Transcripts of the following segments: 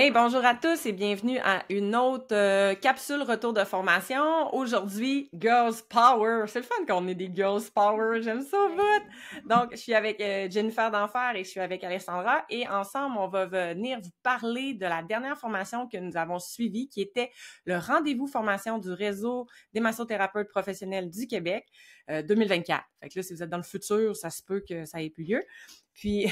Hey, bonjour à tous et bienvenue à une autre capsule retour de formation. Aujourd'hui, Girls Power. C'est le fun qu'on ait des Girls Power, j'aime ça au bout. Donc, je suis avec Jennifer d'Enfer et je suis avec Alessandra et ensemble, on va venir vous parler de la dernière formation que nous avons suivie qui était le rendez-vous formation du réseau des massothérapeutes professionnels du Québec 2024. Fait que là, si vous êtes dans le futur, ça se peut que ça ait plus lieu. Puis,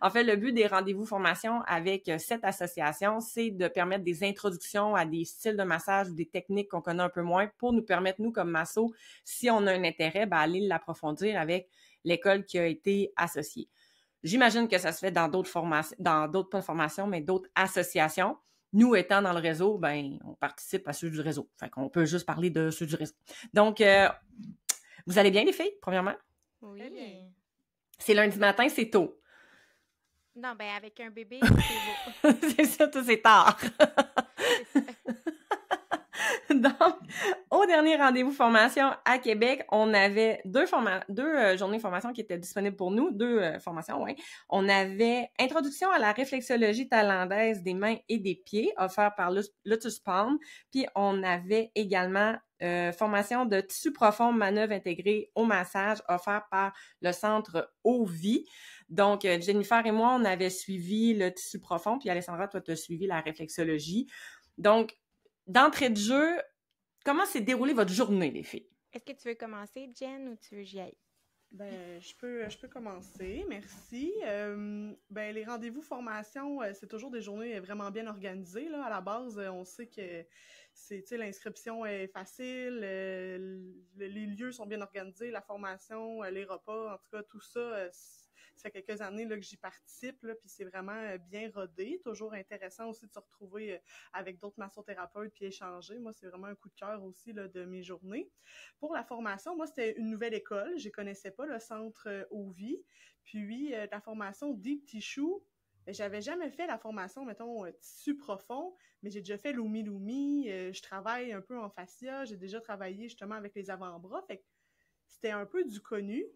en fait, le but des rendez-vous formation avec cette association, c'est de permettre des introductions à des styles de massage ou des techniques qu'on connaît un peu moins pour nous permettre, nous, comme masso, si on a un intérêt, aller l'approfondir avec l'école qui a été associée. J'imagine que ça se fait dans d'autres formations, pas formations, mais d'autres associations. Nous, étant dans le réseau, on participe à ceux du réseau. Fait qu'on peut juste parler de ceux du réseau. Donc, vous allez bien, les filles, premièrement? Oui. C'est lundi matin, c'est tôt. Non, avec un bébé, c'est beau. C'est ça, tout c'est tard. C'est ça. Donc, au dernier rendez-vous formation à Québec, on avait deux journées de formation qui étaient disponibles pour nous, deux formations, oui. On avait Introduction à la réflexologie thaïlandaise des mains et des pieds, offert par Lotus Palm, puis on avait également formation de tissu profond, manœuvre intégrée au massage, offert par le centre Ovi. Donc, Jennifer et moi, on avait suivi le tissu profond, puis Alessandra, toi, tu as suivi la réflexologie. Donc, d'entrée de jeu, comment s'est déroulée votre journée, les filles? Est-ce que tu veux commencer, Jen, ou tu veux que j'y aille? Je peux commencer, merci. Les rendez-vous formation, c'est toujours des journées vraiment bien organisées. Là. À la base, on sait que l'inscription est facile, les lieux sont bien organisés, la formation, les repas, en tout cas, tout ça, ça fait quelques années là, que j'y participe, là, puis c'est vraiment bien rodé. Toujours intéressant aussi de se retrouver avec d'autres massothérapeutes puis échanger. Moi, c'est vraiment un coup de cœur aussi là, de mes journées. Pour la formation, moi, c'était une nouvelle école. Je ne connaissais pas le centre Ovi. Puis, la formation Deep Tissue, j'avais jamais fait la formation, mettons, tissu profond, mais j'ai déjà fait Lumi Lumi. Je travaille un peu en fascia. J'ai déjà travaillé justement avec les avant-bras. Fait que c'était un peu du connu.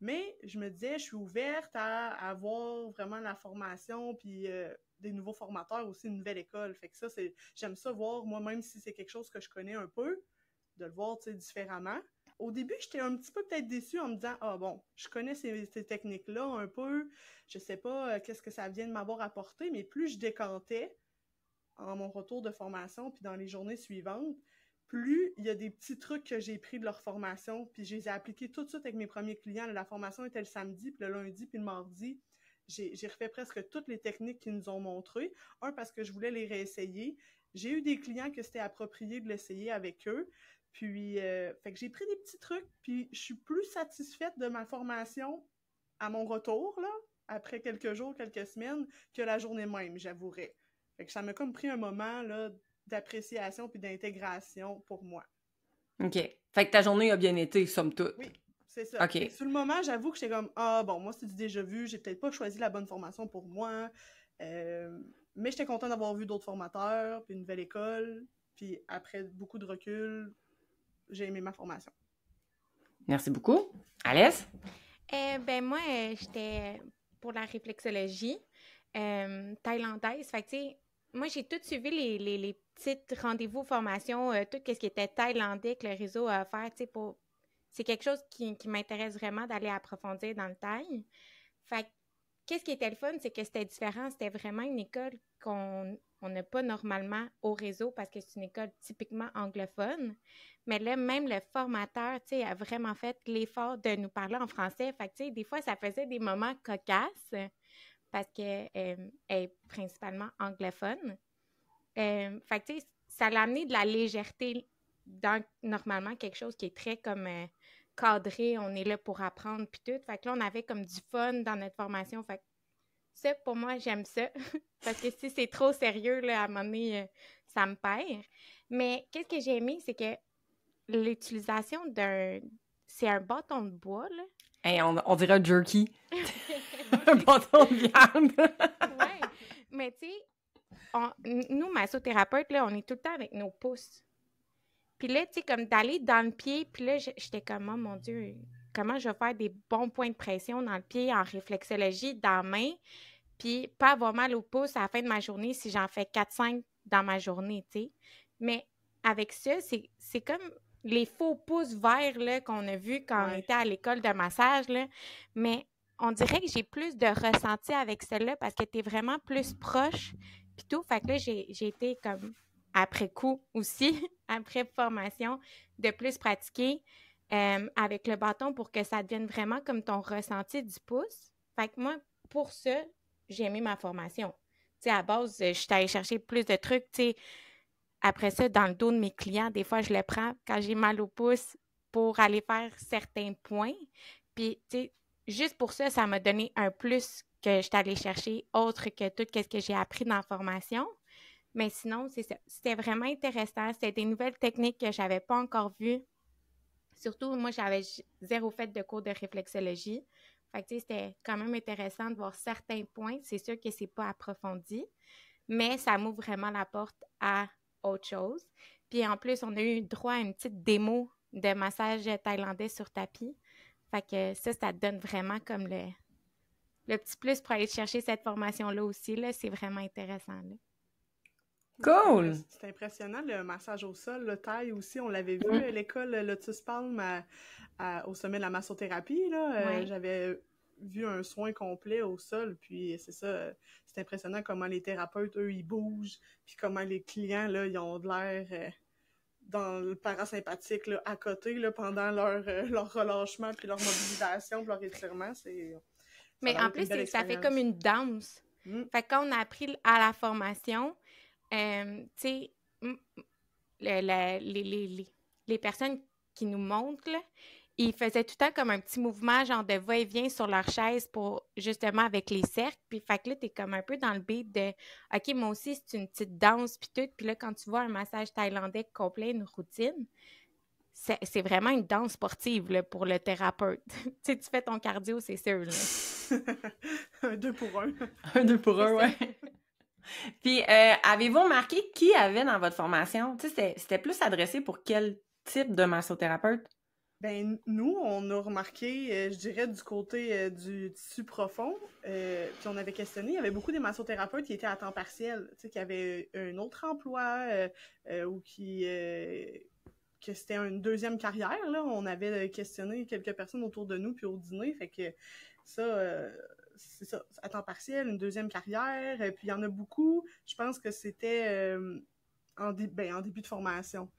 Mais je me disais, je suis ouverte à avoir vraiment la formation, puis des nouveaux formateurs aussi, une nouvelle école. Fait que ça, j'aime ça voir, moi, même si c'est quelque chose que je connais un peu, de le voir, différemment. Au début, j'étais un petit peu peut-être déçue en me disant, ah bon, je connais ces techniques-là un peu, je sais pas qu'est-ce que ça vient de m'avoir apporté, mais plus je décantais en mon retour de formation, puis dans les journées suivantes, plus il y a des petits trucs que j'ai pris de leur formation, puis je les ai appliqués tout de suite avec mes premiers clients. La formation était le samedi, puis le lundi, puis le mardi. J'ai refait presque toutes les techniques qu'ils nous ont montrées. Un, parce que je voulais les réessayer. J'ai eu des clients que c'était approprié de l'essayer avec eux. Puis, fait que j'ai pris des petits trucs, puis je suis plus satisfaite de ma formation à mon retour, là, après quelques jours, quelques semaines, que la journée même, j'avouerais. Fait que ça m'a comme pris un moment, là, d'appréciation puis d'intégration pour moi. OK. Fait que ta journée a bien été, somme toute. Oui, c'est ça. OK. Fait que sur le moment, j'avoue que j'étais comme, ah bon, moi, c'est du déjà vu, j'ai peut-être pas choisi la bonne formation pour moi, mais j'étais contente d'avoir vu d'autres formateurs, puis une nouvelle école, puis après beaucoup de recul, j'ai aimé ma formation. Merci beaucoup. Alès? Moi, j'étais pour la réflexologie thaïlandaise. Fait que, tu sais, moi, j'ai tout suivi les petites rendez-vous formations, tout ce qui était thaïlandais que le réseau a offert, tu sais, c'est quelque chose qui m'intéresse vraiment d'aller approfondir dans le thaï. Fait que, qu'est-ce qui était le fun, c'est que c'était différent. C'était vraiment une école qu'on n'a pas normalement au réseau parce que c'est une école typiquement anglophone. Mais là, même le formateur, tu sais, a vraiment fait l'effort de nous parler en français. Fait que, tu sais, des fois, ça faisait des moments cocasses parce qu'elle est principalement anglophone. Fait que, tu sais, ça l'a amené de la légèreté dans normalement quelque chose qui est très comme cadré, on est là pour apprendre puis tout. Fait que là, on avait comme du fun dans notre formation. Fait que ça, pour moi, j'aime ça. Parce que si c'est trop sérieux, là, à un moment donné, ça me perd. Mais qu'est-ce que j'ai aimé, c'est que l'utilisation c'est un bâton de bois, là. Hey, on dirait un jerky. Un bâton de viande. Ouais. Mais tu sais, nous, massothérapeutes, là, on est tout le temps avec nos pouces. Puis là, tu sais, comme d'aller dans le pied, puis là, j'étais comme, oh mon Dieu, comment je vais faire des bons points de pression dans le pied en réflexologie, dans la main? puis pas avoir mal au pouce à la fin de ma journée si j'en fais 4-5 dans ma journée, tu sais. Mais avec ça, c'est comme les faux pouces verts là, qu'on a vus quand on était à l'école de massage, là. Mais on dirait que j'ai plus de ressenti avec celle-là parce que t'es vraiment plus proche, puis tout. Fait que là, j'ai été comme après coup aussi, après formation, de plus pratiquer avec le bâton pour que ça devienne vraiment comme ton ressenti du pouce. Fait que moi, pour ça, j'ai aimé ma formation. Tu sais, à base, je suis allée chercher plus de trucs, tu sais. Après ça, dans le dos de mes clients, des fois, je le prends quand j'ai mal au pouce pour aller faire certains points. Puis, tu sais, juste pour ça, ça m'a donné un plus que je suis allée chercher, autre que tout ce que j'ai appris dans la formation. Mais sinon, c'est ça. C'était vraiment intéressant. C'était des nouvelles techniques que je n'avais pas encore vues. Surtout, moi, j'avais zéro fait de cours de réflexologie. Fait que, tu sais, c'était quand même intéressant de voir certains points. C'est sûr que c'est pas approfondi, mais ça m'ouvre vraiment la porte à autre chose. Puis en plus, on a eu droit à une petite démo de massage thaïlandais sur tapis. Fait que ça te donne vraiment comme le petit plus pour aller chercher cette formation-là aussi. Là, c'est vraiment intéressant. Là. Cool! C'est impressionnant, le massage au sol, le thaï aussi, on l'avait vu à l'école Lotus Palm au sommet de la massothérapie, là. J'avais vu un soin complet au sol, puis c'est ça, c'est impressionnant comment les thérapeutes, eux, ils bougent, puis comment les clients, là, ils ont de l'air dans le parasympathique, là, à côté, là, pendant leur relâchement, puis leur mobilisation, puis leur étirement, Mais en plus, ça fait comme une danse. Fait que quand on a appris à la formation, tu sais, les personnes qui nous montrent, là, ils faisaient tout le temps comme un petit mouvement, genre de va-et-vient sur leur chaise pour, justement, avec les cercles. Puis, fait que là, t'es comme un peu dans le beat de « OK, moi aussi, c'est une petite danse, puis tout. » Puis là, quand tu vois un massage thaïlandais complet, une routine, c'est vraiment une danse sportive là, pour le thérapeute. Tu sais, tu fais ton cardio, c'est sûr. Là. Un 2 pour 1. Un 2 pour 1, ouais. Puis, avez-vous remarqué qui avait dans votre formation? Tu sais, c'était plus adressé pour quel type de massothérapeute? Ben, nous, on a remarqué, je dirais, du côté du tissu profond, puis on avait questionné, il y avait beaucoup des massothérapeutes qui étaient à temps partiel, tu sais, qui avaient un autre emploi ou que c'était une deuxième carrière, là. On avait questionné quelques personnes autour de nous, puis au dîner, fait que ça... c'est ça, à temps partiel, une deuxième carrière, puis il y en a beaucoup, je pense que c'était en début de formation.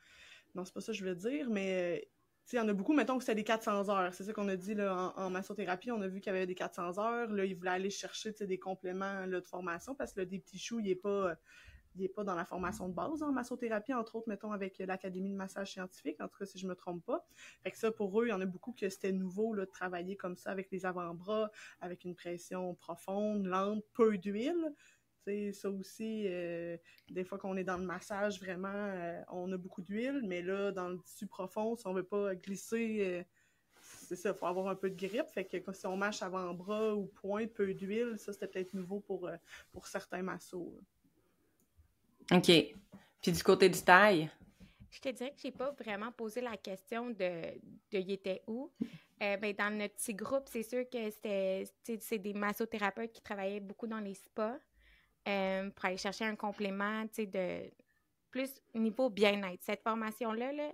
Non, c'est pas ça que je veux dire, mais il y en a beaucoup, mettons que c'était des 400 heures, c'est ça qu'on a dit là, en massothérapie, on a vu qu'il y avait des 400 heures, là, ils voulaient aller chercher des compléments là, de formation, parce que là, des petits choux, il n'est pas dans la formation de base en massothérapie, entre autres, mettons, avec l'Académie de massage scientifique, en tout cas, si je me trompe pas. Fait que ça, pour eux, il y en a beaucoup que c'était nouveau, là, de travailler comme ça avec les avant-bras, avec une pression profonde, lente, peu d'huile. T'sais, ça aussi, des fois qu'on est dans le massage, vraiment, on a beaucoup d'huile, mais là, dans le tissu profond, si on veut pas glisser, c'est ça, il faut avoir un peu de grippe. Fait que si on mâche avant-bras ou poing, peu d'huile, ça, c'était peut-être nouveau pour certains massos. OK. Puis du côté du taille? Je te dirais que j'ai pas vraiment posé la question de il était où. Ben, dans notre petit groupe, c'est sûr que c'est des massothérapeutes qui travaillaient beaucoup dans les spas pour aller chercher un complément, de plus niveau bien-être. Cette formation-là, là,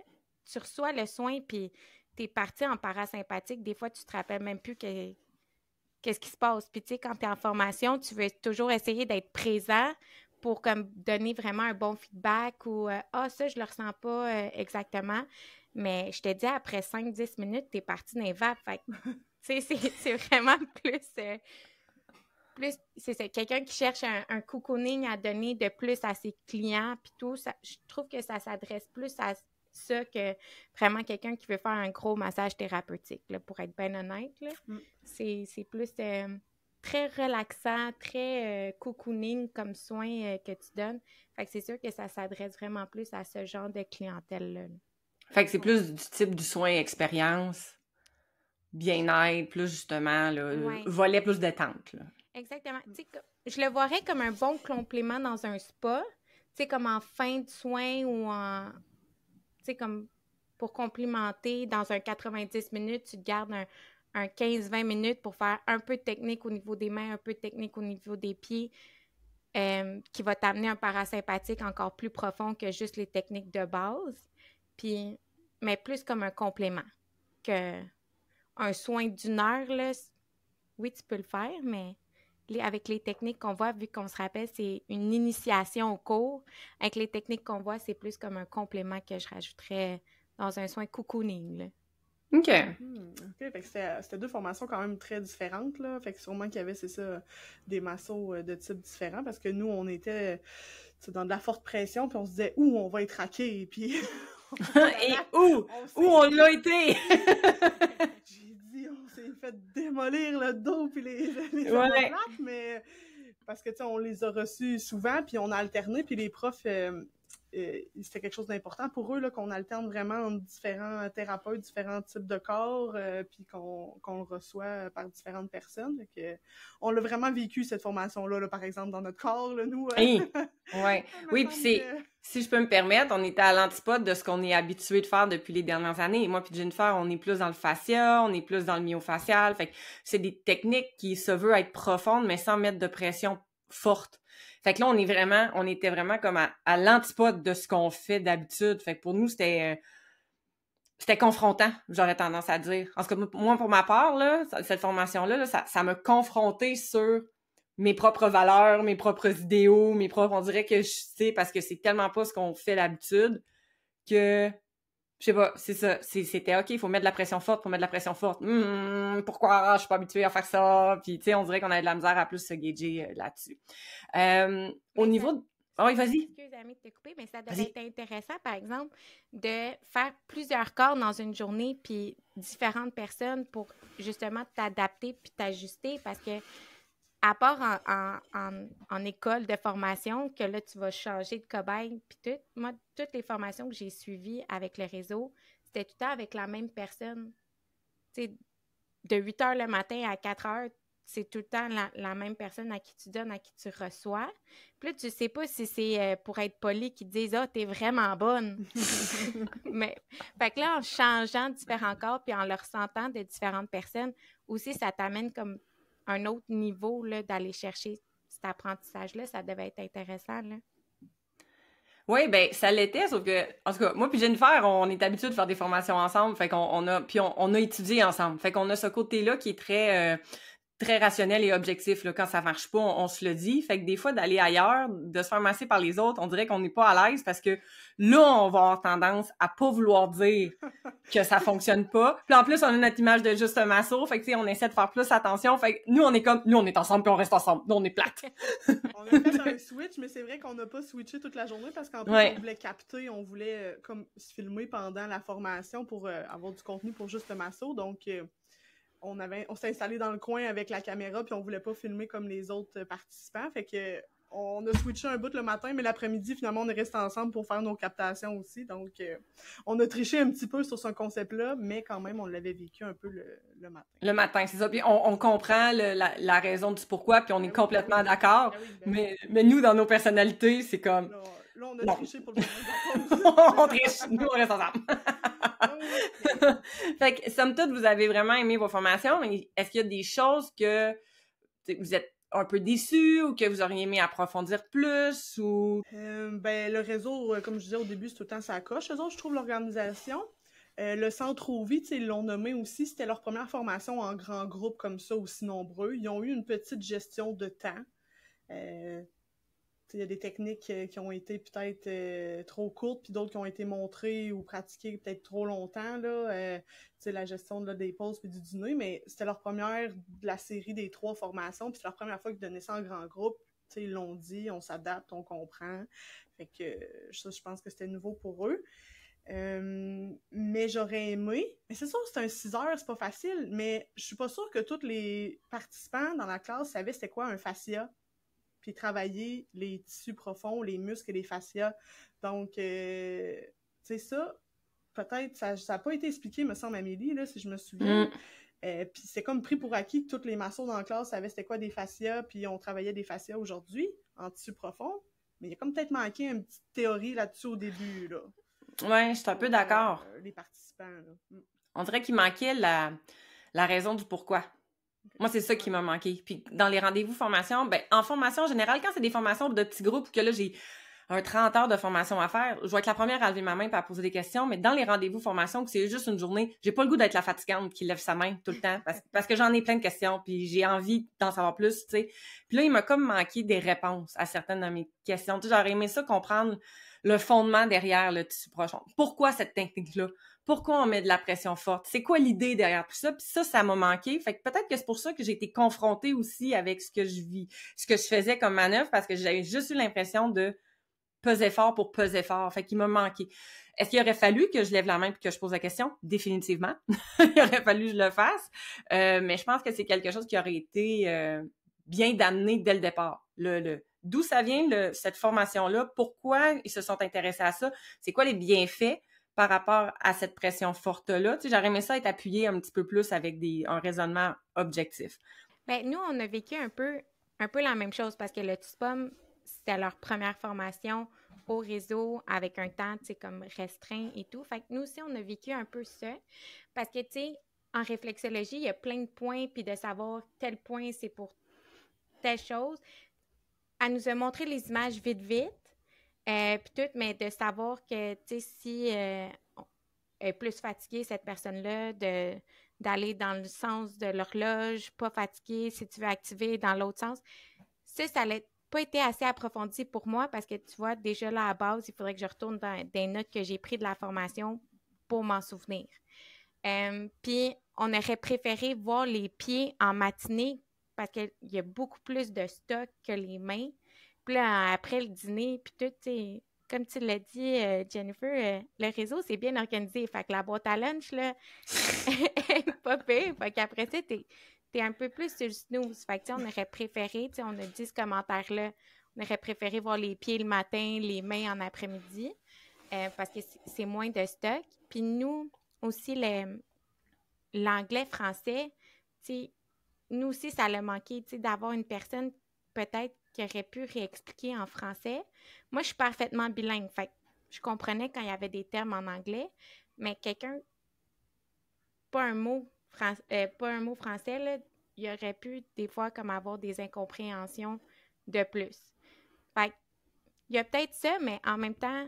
tu reçois le soin, puis tu es parti en parasympathique. Des fois, tu te rappelles même plus qu'est-ce qui se passe. Puis, tu sais, quand tu es en formation, tu veux toujours essayer d'être présent pour comme donner vraiment un bon feedback ou ça, je le ressens pas exactement. Mais je te dis, après 5-10 minutes, tu es parti dans les vapes. Fait tu sais, c'est vraiment plus c'est ça, quelqu'un qui cherche un cocooning à donner de plus à ses clients, puis tout, ça, je trouve que ça s'adresse plus à ça que vraiment quelqu'un qui veut faire un gros massage thérapeutique, là, pour être bien honnête. Là. C'est plus très relaxant, très cocooning comme soin que tu donnes. Fait que c'est sûr que ça s'adresse vraiment plus à ce genre de clientèle-là. Fait que c'est plus du type du soin expérience, bien-être, plus justement, là, volet plus détente, là. Exactement. Je le verrais comme un bon complément dans un spa, comme en fin de soin ou comme pour complimenter dans un 90 minutes, tu te gardes un 15-20 minutes pour faire un peu de technique au niveau des mains, un peu de technique au niveau des pieds, qui va t'amener un parasympathique encore plus profond que juste les techniques de base, puis, mais plus comme un complément qu'un soin d'une heure, là, oui, tu peux le faire, mais avec les techniques qu'on voit, vu qu'on se rappelle, c'est une initiation au cours. Avec les techniques qu'on voit, c'est plus comme un complément que je rajouterais dans un soin cocooning, là. OK. OK, fait que c'était deux formations quand même très différentes, là. Fait que sûrement qu'il y avait, c'est ça, des massos de types différents, parce que nous, on était dans de la forte pression, puis on se disait « Où on va être raqué? » Puis... Et où on l'a été? J'ai dit, on s'est fait démolir le dos puis les Ouais. omoplates, mais parce que, tu sais, on les a reçus souvent, puis on a alterné, puis les profs, c'était quelque chose d'important pour eux, là, qu'on alterne vraiment entre différents thérapeutes, différents types de corps, puis qu'on le reçoit par différentes personnes. Fait que, on l'a vraiment vécu, cette formation-là, là, par exemple, dans notre corps, là, nous. Ouais. Oui, puis si je peux me permettre, on était à l'antipode de ce qu'on est habitué de faire depuis les dernières années. Moi puis Jennifer, on est plus dans le fascia, on est plus dans le myofacial. Fait que c'est des techniques qui se veulent être profondes, mais sans mettre de pression forte. Fait que là, on était vraiment comme à l'antipode de ce qu'on fait d'habitude. Fait que pour nous, c'était confrontant, j'aurais tendance à dire. En tout cas, moi, pour ma part, là, cette formation-là, ça m'a confronté sur mes propres valeurs, mes propres idéaux, on dirait que je sais, parce que c'est tellement pas ce qu'on fait d'habitude que, je sais pas, c'est ça, c'était OK, il faut mettre de la pression forte, pourquoi je suis pas habituée à faire ça? Puis, tu sais, on dirait qu'on avait de la misère à plus se gager là-dessus. Au niveau de... Oh, oui, vas-y. Excuse-moi de te couper, mais ça devrait être intéressant, par exemple, de faire plusieurs corps dans une journée, puis différentes personnes pour justement t'adapter puis t'ajuster, parce que à part en école de formation, que là, tu vas changer de cobaye, puis tout, moi, toutes les formations que j'ai suivies avec le réseau, c'était tout le temps avec la même personne. Tu sais, de 8 heures le matin à 4 heures, c'est tout le temps la même personne à qui tu donnes, à qui tu reçois. Puis là, tu sais pas si c'est pour être poli qu'ils te disent « Ah, t'es vraiment bonne! » Mais, fait que là, en changeant différents corps puis en le ressentant de différentes personnes, aussi, ça t'amène comme un autre niveau là, d'aller chercher cet apprentissage-là. Ça devait être intéressant, là. Oui, ben ça l'était, sauf que, en tout cas, moi puis Jennifer, on est habitués de faire des formations ensemble, fait qu'on on a étudié ensemble. Fait qu'on a ce côté-là qui est très rationnel et objectif. Là. Quand ça marche pas, on se le dit. Fait que des fois, d'aller ailleurs, de se faire masser par les autres, on dirait qu'on n'est pas à l'aise parce que là, on va avoir tendance à pas vouloir dire que ça fonctionne pas. Puis en plus, on a notre image de juste un masso. Fait que, tu sais, on essaie de faire plus attention. Fait que nous, on est ensemble puis on reste ensemble. Nous, on est plates. On a fait un switch, mais c'est vrai qu'on n'a pas switché toute la journée parce qu'en plus, on voulait capter, on voulait comme se filmer pendant la formation pour avoir du contenu pour juste le masso. Donc, on s'est installé dans le coin avec la caméra puis on voulait pas filmer comme les autres participants. Fait que on a switché un bout le matin, mais l'après-midi, finalement, on est restés ensemble pour faire nos captations aussi. Donc, on a triché un petit peu sur ce concept-là, mais quand même, on l'avait vécu un peu le matin. Le matin, c'est ça. Puis on comprend la raison du pourquoi, puis on est complètement d'accord. Mais nous, dans nos personnalités, c'est comme... Là, on a triché pour le moment. On triche. Nous, on reste ensemble. Fait que, somme toute, vous avez vraiment aimé vos formations, mais est-ce qu'il y a des choses que vous êtes un peu déçus ou que vous auriez aimé approfondir plus ou... Ben, le réseau, comme je disais au début, c'est tout le temps ça coche. Eux autres, je trouve l'organisation. Le centre Ovi, ils l'ont nommé aussi, c'était leur première formation en grand groupe comme ça, aussi nombreux. Ils ont eu une petite gestion de temps. Il y a des techniques qui ont été peut-être trop courtes, puis d'autres qui ont été montrées ou pratiquées peut-être trop longtemps, là. La gestion là, des pauses puis du dîner, mais c'était leur première de la série des 3 formations, puis c'est leur première fois qu'ils donnaient ça en grand groupe. Ils l'ont dit, on s'adapte, on comprend. Fait que ça, je pense que c'était nouveau pour eux. Mais j'aurais aimé. Mais c'est sûr, c'est un 6 heures, c'est pas facile, mais je suis pas sûre que tous les participants dans la classe savaient c'était quoi un fascia. Puis travailler les tissus profonds, les muscles et les fascias. Donc, tu sais, ça, peut-être, ça n'a pas été expliqué, me semble, Amélie, là, si je me souviens. Puis c'est comme pris pour acquis que toutes les massos dans la classe savaient c'était quoi des fascias, puis on travaillait des fascias aujourd'hui, en tissu profond. Mais il y a comme peut-être manqué une petite théorie là-dessus au début, là. Ouais, je suis un peu d'accord. Les participants, là. On dirait qu'il manquait la raison du pourquoi. Moi, c'est ça qui m'a manqué. Puis dans les rendez-vous formation, ben en formation en général, quand c'est des formations de petits groupes, que là, j'ai un 30 heures de formation à faire, je vais être la première à lever ma main et à poser des questions, mais dans les rendez-vous formation, que c'est juste une journée, j'ai pas le goût d'être la fatigante qui lève sa main tout le temps, parce que j'en ai plein de questions, puis j'ai envie d'en savoir plus, tu sais. Puis là, il m'a comme manqué des réponses à certaines de mes questions. Tu sais, j'aurais aimé ça comprendre le fondement derrière le tissu prochon. Pourquoi cette technique-là? Pourquoi on met de la pression forte? C'est quoi l'idée derrière tout ça? Puis ça m'a manqué. Fait que peut-être que c'est pour ça que j'ai été confrontée aussi avec ce que je vis, ce que je faisais comme manœuvre, parce que j'avais juste eu l'impression de peser fort pour peser fort. Fait qu'il m'a manqué. Est-ce qu'il aurait fallu que je lève la main et que je pose la question? Définitivement. Il aurait fallu que je le fasse. Mais je pense que c'est quelque chose qui aurait été bien d'amener dès le départ. D'où ça vient, cette formation-là? Pourquoi ils se sont intéressés à ça? C'est quoi les bienfaits par rapport à cette pression forte-là? Tu sais, j'aurais aimé ça être appuyé un petit peu plus avec un raisonnement objectif. Ben, nous, on a vécu un peu la même chose parce que le TUSPOM, c'était leur première formation au réseau avec un temps, tu sais, comme restreint et tout. Fait que nous aussi, on a vécu un peu ça parce que, tu sais, en réflexologie, il y a plein de points, puis de savoir tel point, c'est pour telle chose. Elle nous a montré les images vite, puis tout, mais de savoir que, tu sais, si elle est plus fatiguée, cette personne-là, d'aller dans le sens de l'horloge, pas fatiguée, si tu veux activer dans l'autre sens, ça n'a pas été assez approfondi pour moi parce que, tu vois, déjà là, à base, il faudrait que je retourne dans des notes que j'ai prises de la formation pour m'en souvenir. Puis, on aurait préféré voir les pieds en matinée parce qu'il y a beaucoup plus de stock que les mains. Puis là, après le dîner, puis tout, tu sais, comme tu l'as dit, Jennifer, le réseau, c'est bien organisé. Fait que la boîte à lunch, là, est pas pire. Fait qu'après ça, t'es un peu plus sur le snooze. Fait que, tu sais, on aurait préféré, tu sais, on a dit ce commentaire-là, on aurait préféré voir les pieds le matin, les mains en après-midi, parce que c'est moins de stock. Puis nous, aussi, l'anglais-français, tu sais, nous aussi, ça l'a manqué, tu sais, d'avoir une personne peut-être qui aurait pu réexpliquer en français. Moi, je suis parfaitement bilingue, fait que je comprenais quand il y avait des termes en anglais, mais quelqu'un, pas un mot français, là, il aurait pu, des fois, comme avoir des incompréhensions de plus. Fait il y a peut-être ça, mais en même temps,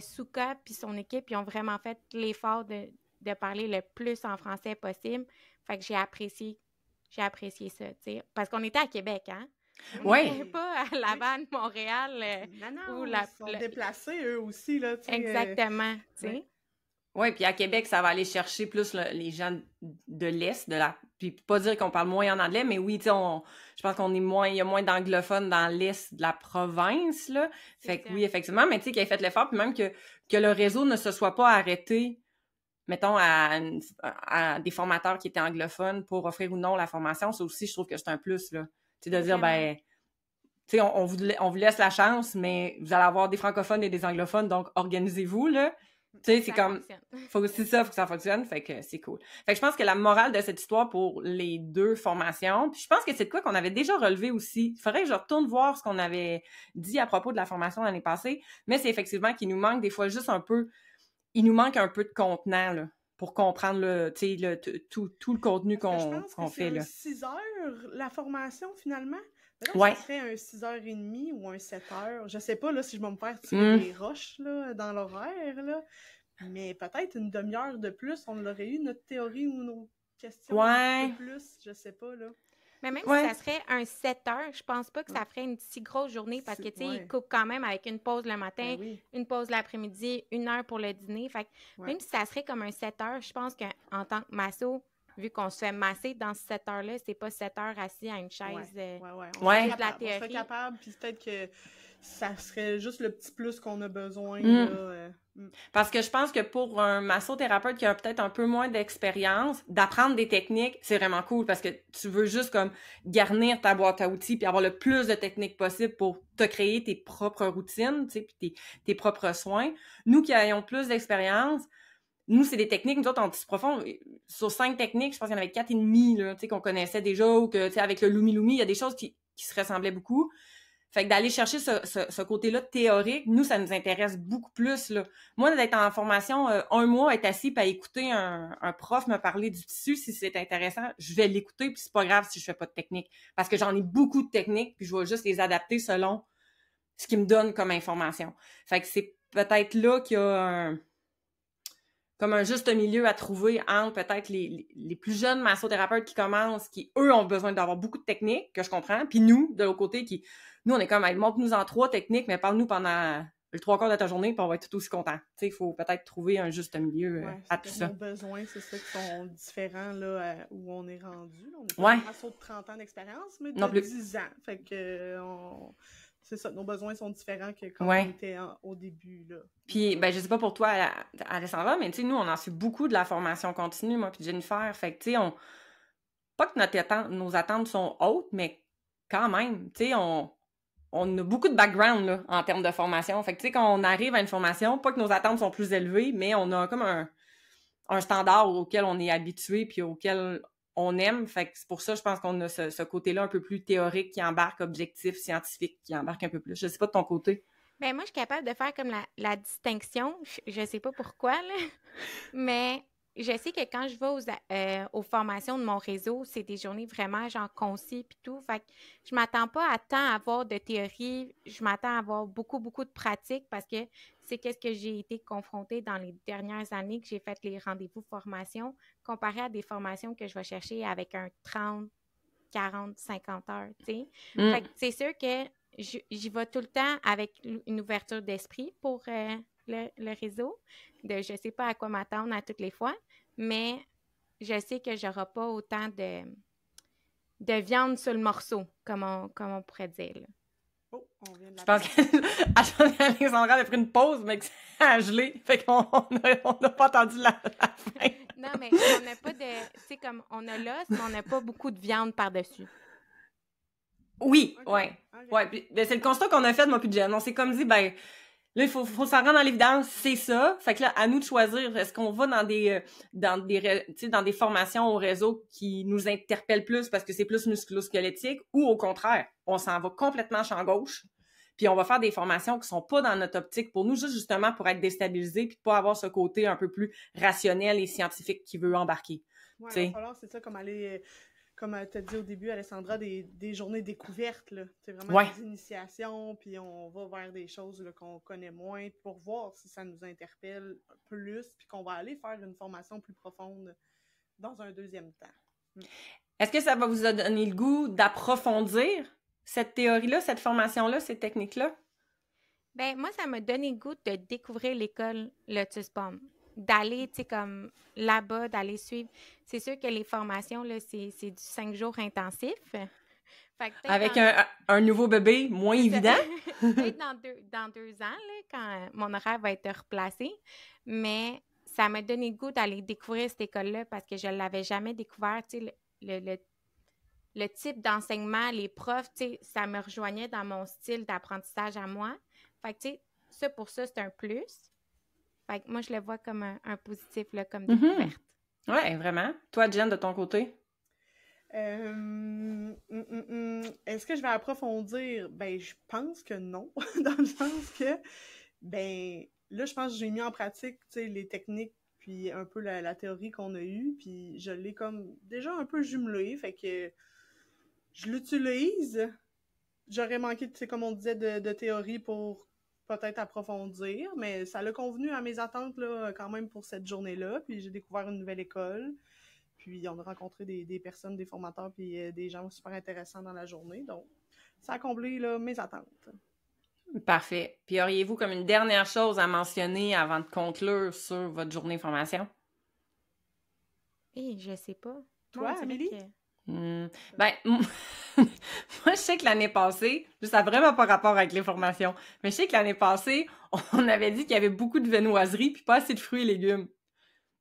Souka puis son équipe, ils ont vraiment fait l'effort de parler le plus en français possible. Fait que j'ai apprécié ça, tu sais. Parce qu'on était à Québec, hein? On n'était pas à Laval, Montréal. Non, ils sont déplacés, eux aussi, là, tu sais. Exactement, tu sais. Oui, puis à Québec, ça va aller chercher plus les gens de l'Est, puis pas dire qu'on parle moins en anglais, mais oui, tu sais, je pense qu'il y a moins d'anglophones dans l'Est de la province, là. Fait que oui, effectivement, mais tu sais, qu'il ait fait l'effort, puis même que le réseau ne se soit pas arrêté, mettons, à des formateurs qui étaient anglophones pour offrir ou non la formation, ça aussi, je trouve que c'est un plus, là. Tu sais, de dire, ben, tu sais, on vous laisse la chance, mais vous allez avoir des francophones et des anglophones, donc organisez-vous, là. Tu sais, c'est comme, faut que ça fonctionne, fait que c'est cool. Fait que je pense que la morale de cette histoire pour les deux formations, puis je pense que c'est de quoi qu'on avait déjà relevé aussi. Il faudrait que je retourne voir ce qu'on avait dit à propos de la formation l'année passée, mais c'est effectivement qu'il nous manque des fois juste un peu, il nous manque un peu de contenant, là, pour comprendre, tu sais, tout le contenu qu'on fait, là. 6 heures, la formation, finalement? Ouais. Ça serait un 6h30 ou un 7h. Je sais pas là, si je vais me faire tirer des roches là, dans l'horaire, là. Mais peut-être une demi-heure de plus, on aurait eu notre théorie ou nos questions un peu plus. Je sais pas, là. Mais même si ça serait un 7 heures, je pense pas que ça ferait une si grosse journée parce que, tu sais, ils coupent quand même avec une pause le matin, une pause l'après-midi, 1 heure pour le dîner. Fait que même si ça serait comme un 7 heures, je pense qu'en tant que masso, vu qu'on se fait masser dans ces 7 heures-là, c'est pas 7 heures assis à une chaise. On serait capable, puis peut-être que ça serait juste le petit plus qu'on a besoin. Là, Parce que je pense que pour un massothérapeute qui a peut-être un peu moins d'expérience, d'apprendre des techniques, c'est vraiment cool parce que tu veux juste comme garnir ta boîte à outils puis avoir le plus de techniques possible pour te créer tes propres routines, tu sais, puis tes propres soins. Nous qui ayons plus d'expérience, nous, c'est des techniques, nous autres, en tissu profond, sur 5 techniques, je pense qu'il y en avait 4,5, là, tu sais, qu'on connaissait déjà, ou que, tu sais, avec le Lumi, il y a des choses qui se ressemblaient beaucoup. Fait que d'aller chercher ce côté-là théorique, nous, ça nous intéresse beaucoup plus, là. Moi, d'être en formation un mois, être assis et écouter un prof me parler du tissu, si c'est intéressant, je vais l'écouter, puis c'est pas grave si je fais pas de technique. Parce que j'en ai beaucoup de techniques, puis je vais juste les adapter selon ce qui me donne comme information. Fait que c'est peut-être là qu'il y a comme un juste milieu à trouver entre peut-être les plus jeunes massothérapeutes qui commencent, qui, eux, ont besoin d'avoir beaucoup de techniques, que je comprends, puis nous, de l'autre côté, nous, on est comme, montre-nous en 3 techniques, mais parle-nous pendant le 3 quarts de ta journée, puis on va être tout aussi content. Tu sais, il faut peut-être trouver un juste milieu à tout ça. Nos besoins, c'est ça, qui sont différents, là, où on est rendu. On n'est pas un masso de 30 ans d'expérience, mais de 10 ans. Fait que, c'est ça, nos besoins sont différents que quand on était au début, là. Puis, ben, je sais pas pour toi, Alessandra, mais tu sais, nous, on en suit beaucoup de la formation continue, moi puis Jennifer. Fait que, tu sais, pas que nos attentes sont hautes, mais quand même, tu sais, on a beaucoup de background, là, en termes de formation. Fait que, tu sais, quand on arrive à une formation, pas que nos attentes sont plus élevées, mais on a comme un standard auquel on est habitué puis auquel on aime. Fait que c'est pour ça, je pense qu'on a ce côté-là un peu plus théorique qui embarque, objectif, scientifique, qui embarque un peu plus. Je sais pas de ton côté. Ben moi, je suis capable de faire comme la distinction. Je sais pas pourquoi, là. Mais je sais que quand je vais aux formations de mon réseau, c'est des journées vraiment genre concis puis tout. Fait que je m'attends pas à tant avoir de théorie. Je m'attends à avoir beaucoup, beaucoup de pratique parce que c'est qu'est-ce que j'ai été confrontée dans les dernières années que j'ai fait les rendez-vous formation comparé à des formations que je vais chercher avec un 30, 40, 50 heures, tu sais. Fait que c'est sûr que j'y vais tout le temps avec une ouverture d'esprit pour le réseau. Je sais pas à quoi m'attendre à toutes les fois, mais je sais que j'aurai pas autant de viande sur le morceau, comme on pourrait dire, là. Oh, on vient de je pense qu'Alexandra avait pris une pause, mais que ça a gelé. Fait qu'on n'a pas entendu la fin. Non, mais on n'a pas de... Tu sais, comme on a l'os, mais on n'a pas beaucoup de viande par-dessus. Oui, ouais. Puis, ben, c'est le constat qu'on a fait, moi puis Jen. On s'est comme dit, ben, là, il faut s'en rendre dans l'évidence, c'est ça. Fait que là, à nous de choisir, est-ce qu'on va dans des formations au réseau qui nous interpellent plus parce que c'est plus musculo-squelettique, ou au contraire, on s'en va complètement champ gauche, puis on va faire des formations qui sont pas dans notre optique pour nous, juste justement pour être déstabilisés puis pas avoir ce côté un peu plus rationnel et scientifique qui veut embarquer. Ouais, il va falloir, c'est ça, comme aller... Comme tu as dit au début, Alessandra, des journées découvertes, là. C'est vraiment des initiations, puis on va vers des choses là, qu'on connaît moins pour voir si ça nous interpelle plus, puis qu'on va aller faire une formation plus profonde dans un deuxième temps. Est-ce que ça va vous donner le goût d'approfondir cette théorie-là, cette formation-là, ces techniques-là? Ben moi, ça m'a donné le goût de découvrir l'école Lotus Pomme. D'aller, tu sais, comme là-bas, d'aller suivre. C'est sûr que les formations, là, c'est du 5 jours intensif. Fait que avec un nouveau bébé moins évident? Peut-être dans 2 ans, là, quand mon horaire va être replacé. Mais ça m'a donné le goût d'aller découvrir cette école-là parce que je ne l'avais jamais découvert. Tu sais, le type d'enseignement, les profs, tu sais, ça me rejoignait dans mon style d'apprentissage à moi. Fait que, tu sais, ça, pour ça, c'est un plus. Fait que moi, je le vois comme un positif, là, comme découverte. Oui, vraiment. Toi, Jen, de ton côté? Est-ce que je vais approfondir? Ben, je pense que non. Dans le sens que, ben, là, je pense que j'ai mis en pratique, tu sais, les techniques puis un peu la théorie qu'on a eue, puis je l'ai comme déjà un peu jumelé, fait que je l'utilise. J'aurais manqué, tu sais, comme on disait, de théorie pour peut-être approfondir, mais ça l'a convenu à mes attentes là, quand même pour cette journée-là. Puis j'ai découvert une nouvelle école. Puis on a rencontré des personnes, des formateurs, puis des gens super intéressants dans la journée. Donc, ça a comblé là, mes attentes. Parfait. Puis auriez-vous comme une dernière chose à mentionner avant de conclure sur votre journée de formation? Je sais pas. Toi, Amélie? Ben, moi, je sais que l'année passée, ça n'a vraiment pas rapport avec les formations, mais je sais que l'année passée, on avait dit qu'il y avait beaucoup de viennoiseries puis pas assez de fruits et légumes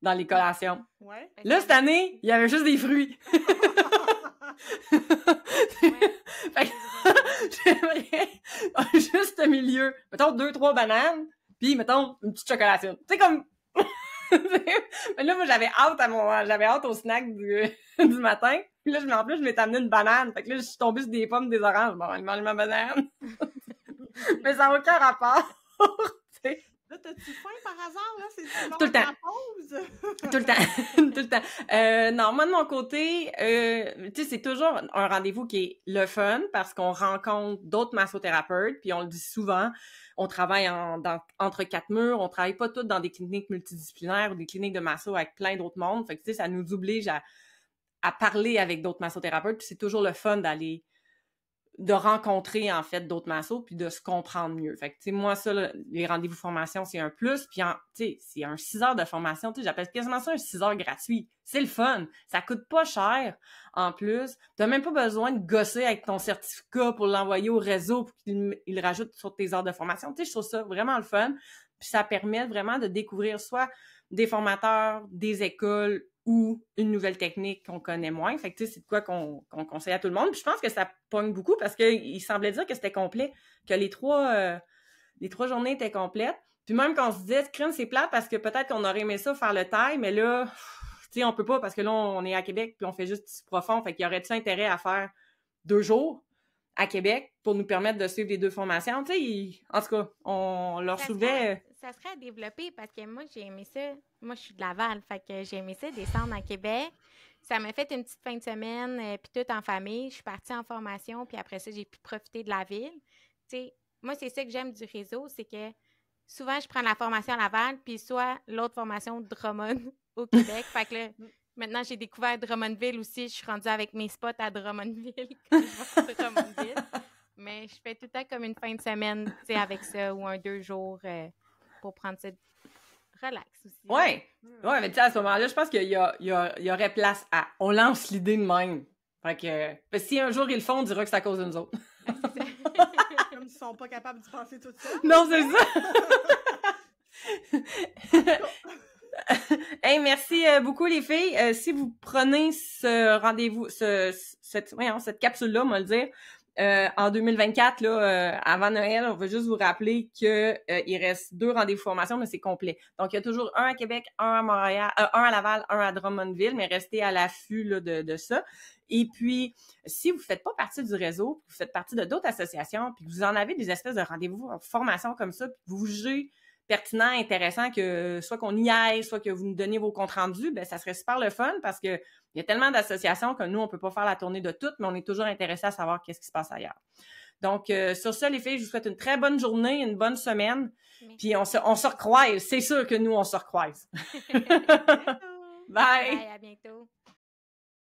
dans les collations. Ouais. Là, cette année, il y avait juste des fruits. Fait que j'aimerais juste au milieu. Mettons 2-3 bananes, puis mettons une petite chocolatine. Tu sais, comme... Mais là, moi, j'avais hâte au snack du matin. Puis là, en plus, je m'étais amené une banane. Fait que là, je suis tombée sur des pommes, des oranges. Bon, elle mange ma banane. Mais ça n'a aucun rapport. Là, t'as-tu faim par hasard, là? C'est Tout le temps. la pause? Tout le temps. Tout le temps. Non, moi, de mon côté, tu sais, c'est toujours un rendez-vous qui est le fun parce qu'on rencontre d'autres massothérapeutes, puis on le dit souvent, on travaille entre quatre murs, on travaille pas tous dans des cliniques multidisciplinaires ou des cliniques de masso avec plein d'autres mondes. Fait que, tu sais, ça nous oblige à parler avec d'autres massothérapeutes, puis c'est toujours le fun de rencontrer, en fait, d'autres massos, puis de se comprendre mieux. Fait que, tu sais, moi, ça, là, les rendez-vous formation, c'est un plus, puis, tu sais, c'est un 6 heures de formation, tu sais, j'appelle quasiment ça un 6 heures gratuit. C'est le fun. Ça coûte pas cher, en plus. T'as même pas besoin de gosser avec ton certificat pour l'envoyer au réseau pour qu'il le rajoute sur tes heures de formation. Tu sais, je trouve ça vraiment le fun, puis ça permet vraiment de découvrir soit des formateurs, des écoles, ou une nouvelle technique qu'on connaît moins. Fait que, tu sais, c'est de quoi qu'on conseille à tout le monde. Puis je pense que ça pogne beaucoup parce qu'il semblait dire que c'était complet, que les trois journées étaient complètes. Puis même quand on se disait, crème, c'est plate parce que peut-être qu'on aurait aimé ça faire le taille, mais là, tu sais, on peut pas parce que là, on est à Québec puis on fait juste du profond. Fait qu'il y aurait-tu intérêt à faire 2 jours à Québec pour nous permettre de suivre les 2 formations? Tu sais, en tout cas, on leur soulevait... Ça serait à développer parce que moi, j'ai aimé ça. Moi, je suis de Laval, fait que j'ai aimé ça descendre à Québec. Ça m'a fait une petite fin de semaine, puis tout en famille. Je suis partie en formation, puis après ça, j'ai pu profiter de la ville. Tu sais, moi, c'est ça que j'aime du réseau, c'est que souvent, je prends la formation à Laval, puis soit l'autre formation de Drummond au Québec. Fait que là, maintenant, j'ai découvert Drummondville aussi. Je suis rendue avec mes spots à Drummondville quand je vais à Drummondville. Mais je fais tout le temps comme une fin de semaine, tu sais, avec ça, ou un 2 jours pour prendre ça relax aussi. Ouais, mais tu sais, à ce moment-là, je pense qu'il y aurait place à... On lance l'idée de même. Fait que si un jour ils le font, on dira que c'est à cause de nous autres. Comme ils sont pas capables d'y penser tout ça. Non, c'est ça! Hey, merci beaucoup les filles. Si vous prenez ce rendez-vous, cette capsule-là, on va le dire, en 2024, là, avant Noël, on va juste vous rappeler que il reste 2 rendez-vous formation, mais c'est complet. Donc, il y a toujours un à Québec, un à Montréal, un à Laval, un à Drummondville, mais restez à l'affût là, de ça. Et puis, si vous faites pas partie du réseau, vous faites partie de d'autres associations, puis que vous en avez des espèces de rendez-vous formation comme ça, puis vous jugez pertinent, intéressant que soit qu'on y aille, soit que vous nous donniez vos comptes rendus, ben ça serait super le fun parce que il y a tellement d'associations que nous, on peut pas faire la tournée de toutes, mais on est toujours intéressé à savoir qu'est-ce qui se passe ailleurs. Donc, sur ça, les filles, je vous souhaite une très bonne journée, une bonne semaine. Merci. Puis on se recroise. C'est sûr que nous, on se recroise. Bye! Bye, à bientôt!